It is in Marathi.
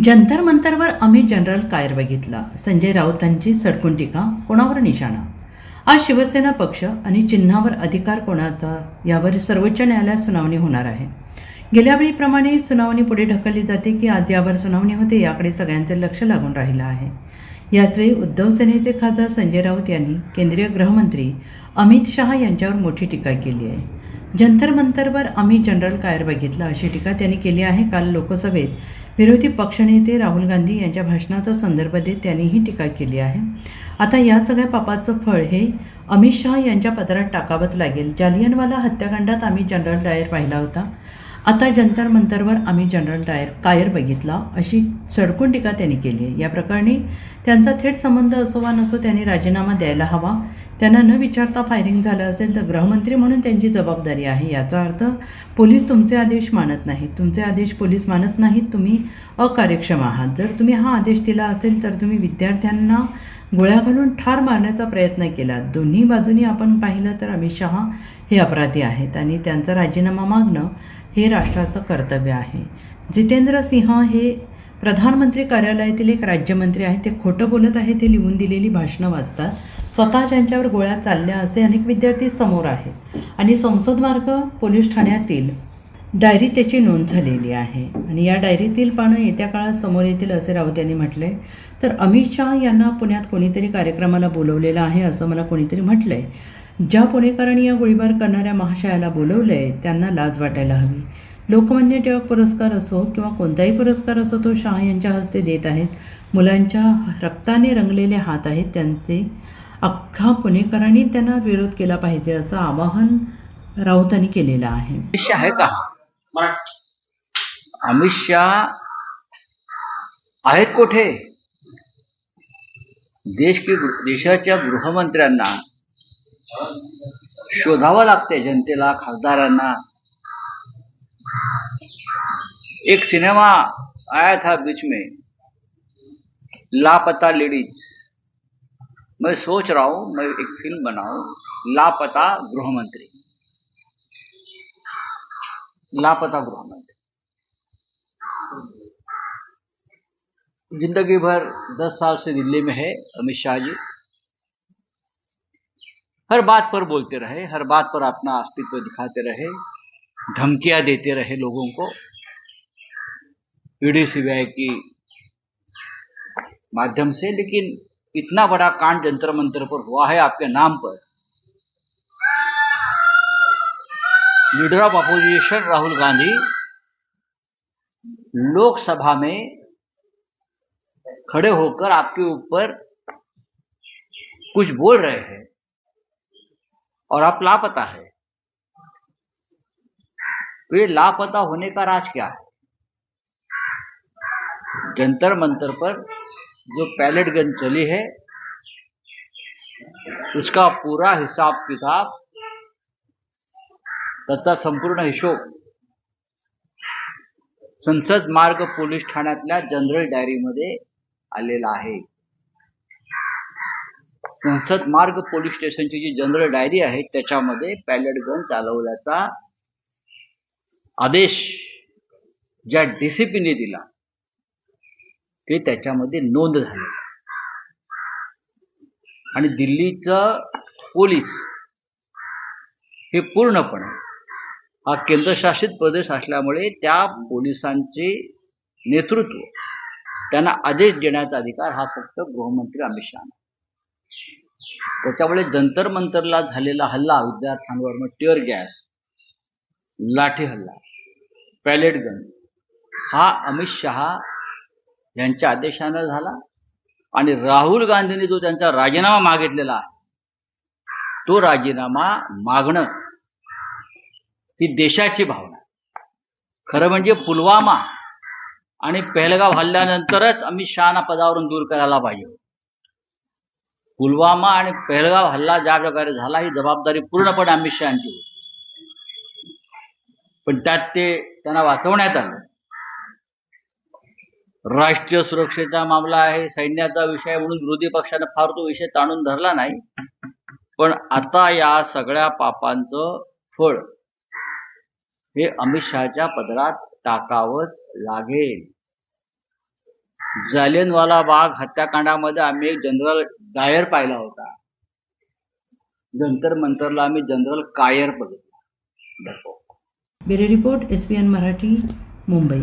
जंतर मंतरवर आम्ही जनरल कायर बघितला. संजय राऊतांची सडकून टीका, कोणावर निशाणा. आज शिवसेना पक्ष आणि चिन्हावर अधिकार कोणाचा यावर सर्वोच्च न्यायालयात सुनावणी होणार आहे. गेल्या वेळीप्रमाणे सुनावणी पुढे ढकलली जाते की आज यावर सुनावणी होते याकडे सगळ्यांचे लक्ष लागून राहिलं आहे. याचवेळी उद्धव सेनेचे खासदार संजय राऊत यांनी केंद्रीय गृहमंत्री अमित शहा यांच्यावर मोठी टीका केली आहे. जंतर मंतरवर आम्ही जनरल कायर बघितला अशी टीका त्यांनी केली आहे. काल लोकसभेत विरोधी पक्षनेते राहुल गांधी यांच्या भाषणाचा संदर्भ देत त्यांनी ही टीका केली आहे. आता या सगळ्या पापाचं फळ हे अमित शहा यांच्या पदरात टाकावंच लागेल. जालियनवाला हत्याकांडात आम्ही जनरल डायर पाहिला होता, आता जंतर मंतरवर आम्ही जनरल कायर बघितला अशी सडकून टीका त्यांनी केली आहे. या प्रकरणी त्यांचा थेट संबंध असो वा नसो त्यांनी राजीनामा द्यायला हवा. त्यांना न विचारता फायरिंग झालं असेल तर गृहमंत्री म्हणून त्यांची जबाबदारी आहे. याचा अर्थ पोलीस तुमचे आदेश मानत नाहीत, तुमचे आदेश पोलीस मानत नाहीत, तुम्ही अकार्यक्षम आहात. जर तुम्ही हा आदेश दिला असेल तर तुम्ही विद्यार्थ्यांना गोळ्या घालून ठार मारण्याचा प्रयत्न केला. दोन्ही बाजूनी आपण पाहिलं तर अमित शहा हे अपराधी आहेत आणि त्यांचा राजीनामा मागणं हे राष्ट्राचं कर्तव्य आहे. जितेंद्र सिंह हे प्रधानमंत्री कार्यालयातील एक राज्यमंत्री आहेत. ते खोटं बोलत आहेत. ते लिहून दिलेली भाषणं वाचतात, स्वतः ज्यांच्यावर गोळ्या चालल्या असे अनेक विद्यार्थी समोर आहेत आणि संसद मार्ग पोलीस ठाण्यातील डायरीत त्याची नोंद झालेली आहे आणि या डायरीतील पानं येत्या काळात समोर येतील असे राऊत यांनी म्हटले. तर अमित शहा यांना पुण्यात कोणीतरी कार्यक्रमाला बोलवलेलं आहे असं मला कोणीतरी म्हटलं आहे. ज्या पुणेकरांनी या गोळीबार करणाऱ्या महाशयाला बोलवलं आहे त्यांना लाज वाटायला हवी. लोकमान्य टिळक पुरस्कार असो किंवा कोणताही पुरस्कार असो तो शहा यांच्या हस्ते देत आहेत. मुलांच्या रक्ताने रंगलेले हात आहेत त्यांचे. अख्खा पुणेकरांनी त्यांना विरोध केला पाहिजे असं आवाहन राऊतांनी केलेलं आहे. अमित शाह आहे का? अमित शाह आहेत कुठे? देशाच्या गृहमंत्र्यांना शोधावं लागते, जनतेला, खासदारांना. एक सिनेमा आया था बीच में, लापता लेडीज. मैं सोच रहा हूं मैं एक फिल्म बनाऊं, लापता गृहमंत्री. लापता गृहमंत्री. जिंदगी भर 10 साल से दिल्ली में है अमित शाह जी. हर बात पर बोलते रहे, हर बात पर अपना अस्तित्व दिखाते रहे, धमकियां देते रहे लोगों को. ईडी सीबीआई की माध्यम से. लेकिन इतना बड़ा कांड जंतर मंतर पर हुआ है आपके नाम पर. Leader of opposition Rahul Gandhi Lok Sabha में खड़े होकर आपके ऊपर कुछ बोल रहे हैं और आप लापता है. तो ये लापता होने का राज क्या है? जंतर मंतर पर जो पैलेट गन चली है उसका पूरा हिसाब किताब, त्याचा संपूर्ण हिशोब संसद मार्ग पोलीस ठाण्यातल्या जनरल डायरीमध्ये आलेला आहे. संसद मार्ग पोलीस स्टेशनची जी जनरल डायरी आहे त्याच्यामध्ये पॅलेट गन चालवल्याचा आदेश ज्या डीसीपीने दिला ते त्याच्यामध्ये नोंद झाली. आणि दिल्लीचं पोलीस हे पूर्णपणे हा केंद्रशासित प्रदेश असल्यामुळे त्या पोलिसांचे नेतृत्व, त्यांना आदेश देण्याचा अधिकार हा फक्त गृहमंत्री अमित शहा. त्याच्यामुळे जंतर मंतरला झालेला हल्ला, विद्यार्थ्यांवर टिअर गॅस, लाठी हल्ला, पॅलेट गन, हा अमित शहा यांच्या आदेशानं झाला. आणि राहुल गांधींनी जो त्यांचा राजीनामा मागितलेला आहे तो राजीनामा मागणं ही देशाची भावना. खरं म्हणजे पुलवामा आणि पहलगाव हल्ल्यानंतरच अमित शहाना पदावरून दूर करायला पाहिजे. पुलवामा आणि पहलगाव हल्ला ज्या प्रकारे झाला ही जबाबदारी पूर्णपणे अमित शहाची होती. पण त्यात त्यांना वाचवण्यात आलं. राष्ट्रीय सुरक्षेचा मामला आहे, सैन्याचा विषय म्हणून विरोधी पक्षाने फार तो विषय ताणून धरला नाही. पण आता या सगळ्या पापांचं फळ हे अमित शहाच्या पदरात टाकावंच लागेल. जालियनवाला बाग हत्याकांडामध्ये आम्ही एक जनरल डायर पाहिला होता. जंतर मंतरला आम्ही जनरल कायर बघितला. Bureau report SBN Marathi, Mumbai.